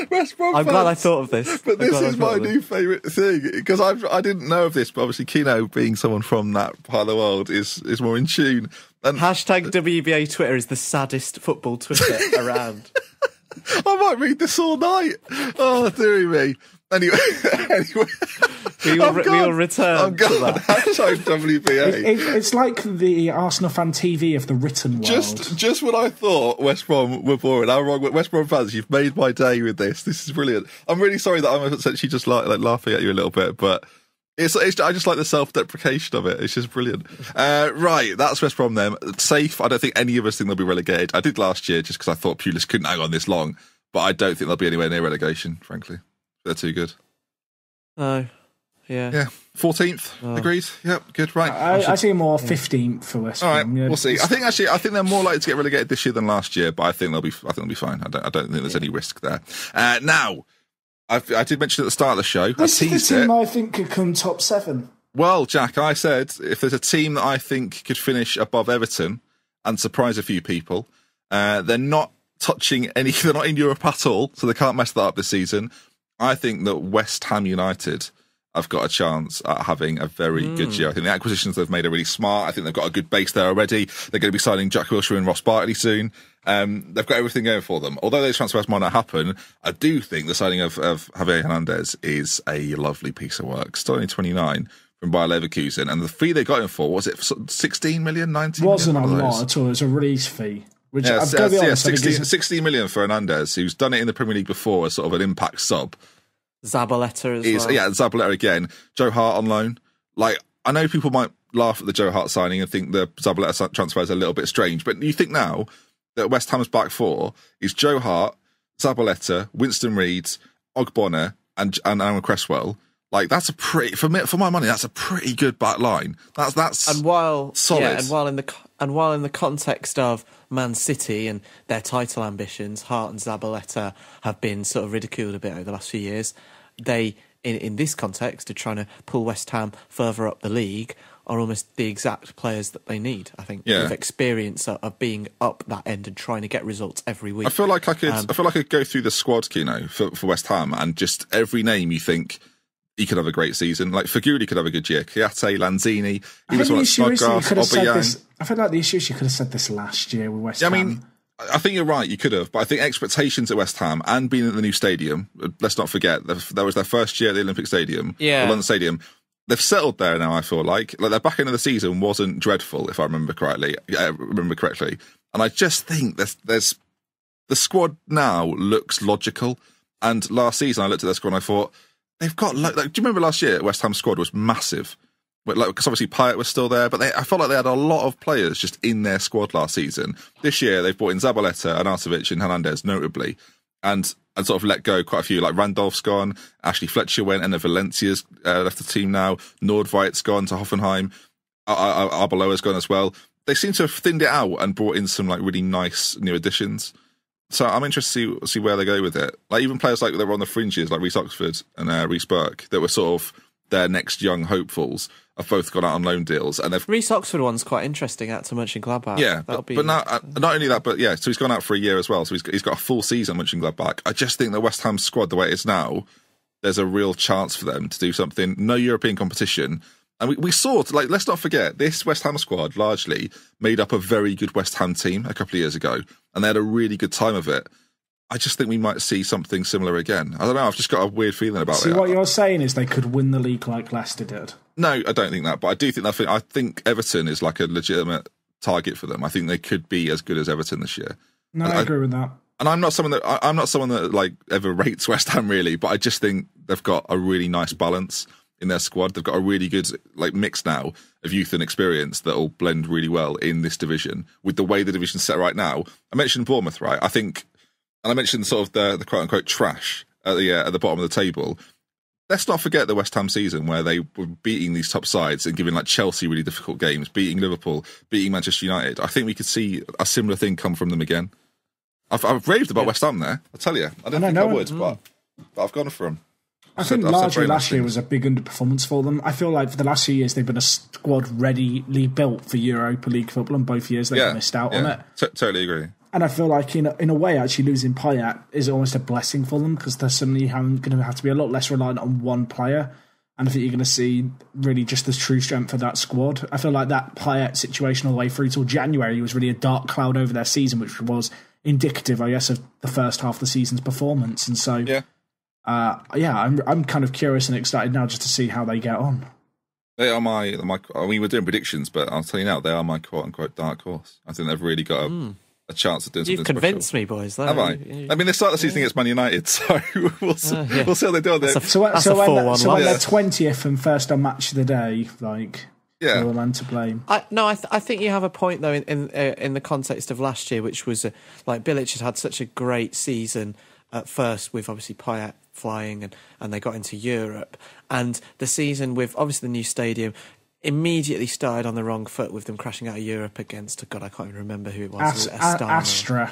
West Brom I'm glad I thought of this. But this is my new favourite thing, because I didn't know of this, but obviously Kino, being someone from that part of the world, is more in tune. And Hashtag WBA Twitter is the saddest football Twitter around. I might read this all night. Oh, dearie me. Anyway, we will return. I'm gone. To that. Hashtag WBA. It's like the Arsenal fan TV of the written world. Just when I thought West Brom were boring, how wrong. West Brom fans, you've made my day with this. This is brilliant. I'm really sorry that I'm essentially just like laughing at you a little bit, but it's I just like the self-deprecation of it. It's just brilliant. Right, that's West Brom then. Safe. I don't think any of us think they'll be relegated. I did last year just because I thought Pulis couldn't hang on this long, but I don't think they'll be anywhere near relegation, frankly. They're too good. No. Yeah. 14th. Agreed. Yep. Good. Right. I see more 15th for West Brom. All right. We'll see. I think they're more likely to get relegated this year than last year, but I think they'll be fine. I don't think there's any risk there. Now, I did mention at the start of the show. This is the team I think could come top 7. Well, Jack, I said if there's a team that I think could finish above Everton and surprise a few people, they're not touching any. They're not in Europe at all, so they can't mess that up this season. I think that West Ham United have got a chance at having a very good year. I think the acquisitions they've made are really smart. I think they've got a good base there already. They're going to be signing Jack Wilshere and Ross Barkley soon. They've got everything going for them. Although those transfers might not happen, I do think the signing of Javier Hernandez is a lovely piece of work. Still only 29 from Bayer Leverkusen. And the fee they got him for, was it 16 million, 19 Wasn't million? a lot at all. It was a release fee. Which yeah, I've got to be honest, 16 million for Hernandez, who's done it in the Premier League before as sort of an impact sub. Zabaleta as well. Yeah, Zabaleta again. Joe Hart on loan. Like, I know people might laugh at the Joe Hart signing and think the Zabaleta transfer is a little bit strange, but you think now that West Ham's back four is Joe Hart, Zabaleta, Winston Reid, Ogbonna, and Aaron Cresswell. Like, that's a pretty, for my money, that's a pretty good back line. That's and while solid. Yeah, and while in the context of Man City and their title ambitions, Hart and Zabaleta have been sort of ridiculed a bit over the last few years. They, in this context, are trying to pull West Ham further up the league, are almost the exact players that they need, I think, with experience of being up that end and trying to get results every week. I feel like I could go through the squad, Kino, for West Ham, and just every name you think he could have a great season. Like, Faguli could have a good year. Chiate, Lanzini, he was one at Snodgrass, Aubameyang. I feel like the issue is you could have said this last year with West Ham. I mean, I think you're right, you could have, but I think expectations at West Ham and being at the new stadium, let's not forget, that was their first year at the Olympic Stadium, London Stadium. They've settled there now, I feel like. Like, their back end of the season wasn't dreadful, if I remember correctly. And I just think there's the squad now looks logical. And last season I looked at their squad and I thought, they've got, like, do you remember last year West Ham's squad was massive? Because obviously Payet was still there, but I felt like they had a lot of players just in their squad last season. This year they've brought in Zabaleta, Arnautovic and Hernandez, notably, and sort of let go quite a few. Like, Randolph's gone, Ashley Fletcher went, and then Valencia's left the team now. Nordvigt's gone to Hoffenheim, Arbeloa's gone as well. They seem to have thinned it out and brought in some, like, really nice new additions. So I'm interested to see where they go with it. Like, even players like that were on the fringes, like Reece Oxford and Reece Burke, that were sort of their next young hopefuls, have both gone out on loan deals. And they've Reece Oxford one's quite interesting at to Mönchengladbach. Yeah, but not only that, but yeah, so he's gone out for a year as well. So he's got a full season at Mönchengladbach. I just think the West Ham squad, the way it is now, there's a real chance for them to do something. No European competition. And we saw, like, let's not forget, this West Ham squad largely made up a very good West Ham team a couple of years ago, and they had a really good time of it. I just think we might see something similar again. I don't know, I've just got a weird feeling about it. See, what you're saying is they could win the league like Leicester did. No, I don't think that, but I do think that. I think Everton is like a legitimate target for them. I think they could be as good as Everton this year. No, I agree with that. And I'm not someone that like ever rates West Ham really, but I just think they've got a really nice balance in their squad. They've got a really good, like, mix now of youth and experience that will blend really well in this division with the way the division's set right now. I mentioned Bournemouth, right? I think, and I mentioned sort of the quote unquote trash at the bottom of the table. Let's not forget the West Ham season where they were beating these top sides and giving, like, Chelsea really difficult games, beating Liverpool, beating Manchester United. I think we could see a similar thing come from them again. I've raved about West Ham there, I tell you. I didn't think I would, but I've gone for them. I think largely last year was a big underperformance for them. I feel like for the last few years they've been a squad readily built for Europa League football, and both years they've missed out on it. Totally agree. And I feel like in a way, actually losing Payet is almost a blessing for them because they're suddenly going to have to be a lot less reliant on one player. And I think you're going to see really just the true strength of that squad. I feel like that Payet situation all the way through till January was really a dark cloud over their season, which was indicative, I guess, of the first half of the season's performance. And so, I'm kind of curious and excited now just to see how they get on. They are my. I mean, we're doing predictions, but I'll tell you now, they are my quote unquote dark horse. I think they've really got a chance of doing something. You've convinced me, boys. Have I? I mean, they start the season against Man United, so we'll see how they do. So when they're 20th and first on match of the day, they're the man to blame. I think you have a point though in the context of last year, which was Bilic had such a great season at first with obviously Payet flying and they got into Europe, and the season with obviously the new stadium immediately started on the wrong foot with them crashing out of Europe against, God, I can't even remember who it was. Astra. Astra.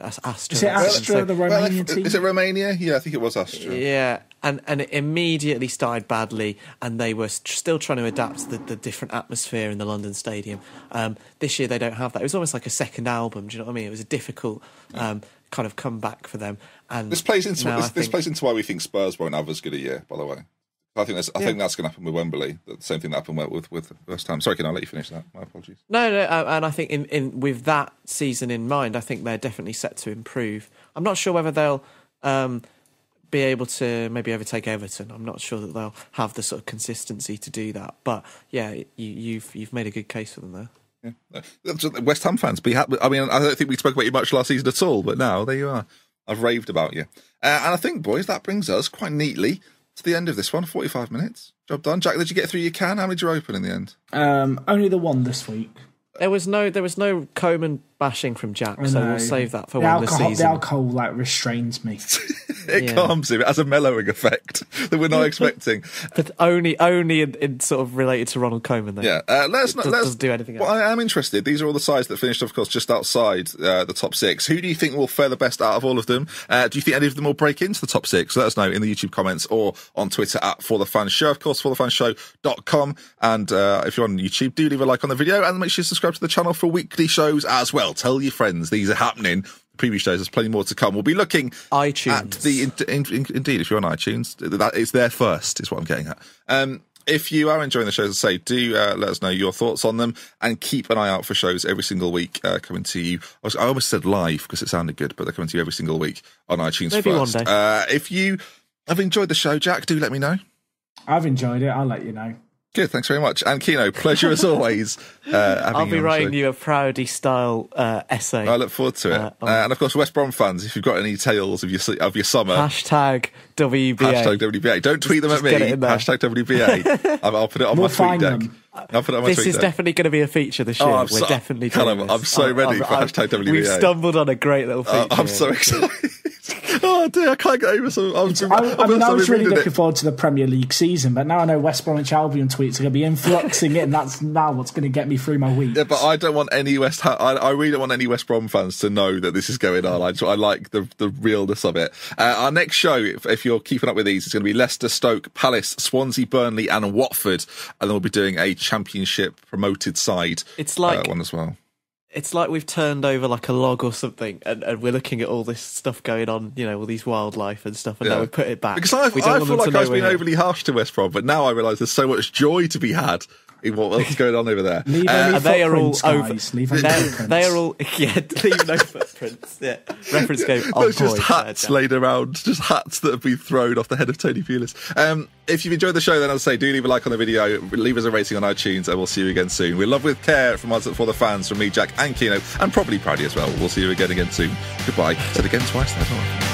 Is it Astra, the Romanian team? Is it Romania? Yeah, I think it was Astra. Yeah, and it immediately started badly, and they were still trying to adapt to the different atmosphere in the London Stadium. This year they don't have that. It was almost like a second album, do you know what I mean? It was a difficult kind of comeback for them. And this plays into why we think Spurs won't have as good a year, by the way. I think that's going to happen with Wembley. The same thing that happened with West Ham. Sorry, I'll let you finish that. My apologies. No, and I think in with that season in mind, I think they're definitely set to improve. I'm not sure whether they'll be able to maybe overtake Everton. I'm not sure that they'll have the sort of consistency to do that. But yeah, you've made a good case for them there. Yeah. West Ham fans, be happy. I mean, I don't think we spoke about you much last season at all, but now there you are. I've raved about you, and I think, boys, that brings us quite neatly to the end of this one. 45 minutes. Job done. Jack, did you get through your can? How many did you open in the end? Only the one this week. There was no Koeman bashing from Jack, so we'll save that for one this season. The alcohol restrains me. It calms him. It has a mellowing effect that we're not expecting. But only in sort of related to Ronald Koeman, though. Yeah, let's do anything else. Well, I am interested. These are all the sides that finished, of course, just outside the top six. Who do you think will fare the best out of all of them? Do you think any of them will break into the top six? Let us know in the YouTube comments or on Twitter at ForTheFansShow. Of course, ForTheFansShow.com. And if you're on YouTube, do leave a like on the video and make sure you subscribe to the channel for weekly shows as well. Tell your friends these are happening. Previous shows, there's plenty more to come. We'll be looking iTunes. At the indeed, if you're on iTunes, that it's there first is what I'm getting at. If you are enjoying the shows, as I say, do let us know your thoughts on them and keep an eye out for shows every single week coming to you. I almost said live because it sounded good, but they're coming to you every single week on iTunes. Maybe first. One day. If you have enjoyed the show, Jack, do let me know. I've enjoyed it. I'll let you know. Good, thanks very much. And Kino, pleasure as always. I'll be writing you a Proudy style essay. I look forward to it. And of course, West Brom fans, if you've got any tales of your summer, hashtag WBA. Hashtag WBA. Don't tweet them at me. Hashtag WBA. I'll put it on my tweet deck. This is definitely going to be a feature this year. We're definitely doing this. I'm so ready for hashtag WBA. We've stumbled on a great little feature. I'm so excited. Oh dear, I can't get over some. I was really looking forward to the Premier League season, but now I know West Bromwich Albion tweets are going to be influxing it, and that's now what's going to get me through my week. Yeah, but I don't want any I really don't want any West Brom fans to know that this is going on. I like the realness of it. Our next show, if you're keeping up with these, is going to be Leicester, Stoke, Palace, Swansea, Burnley, and Watford, and then we'll be doing a Championship promoted side. It's like one as well. It's like we've turned over like a log or something, and we're looking at all this stuff going on, all these wildlife and stuff, and now we put it back. Because I feel like I've been overly harsh to West Brom, but now I realise there's so much joy to be had in what's going on over there. They are all over. They are all leave no footprints. Yeah, reference game. There's just hats laid around, just hats that have been thrown off the head of Tony Pulis. If you've enjoyed the show, then as I say, do leave a like on the video, leave us a rating on iTunes, and we'll see you again soon. We love with care from us for the fans, from me, Jack, and Kino, and probably Proudy as well. We'll see you again soon. Goodbye. Said again twice. That's all.